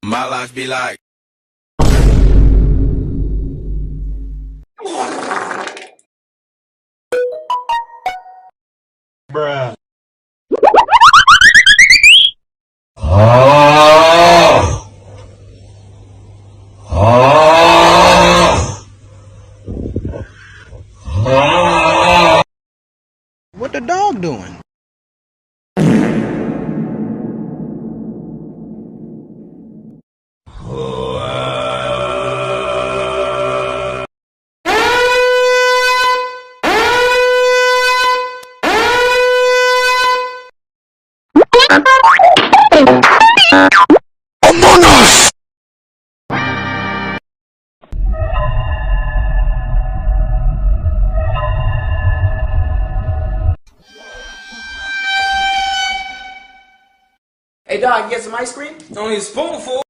My life be like. Bruh. What the dog doing? Among Us! Hey, dog, get some ice cream? It's only a spoonful.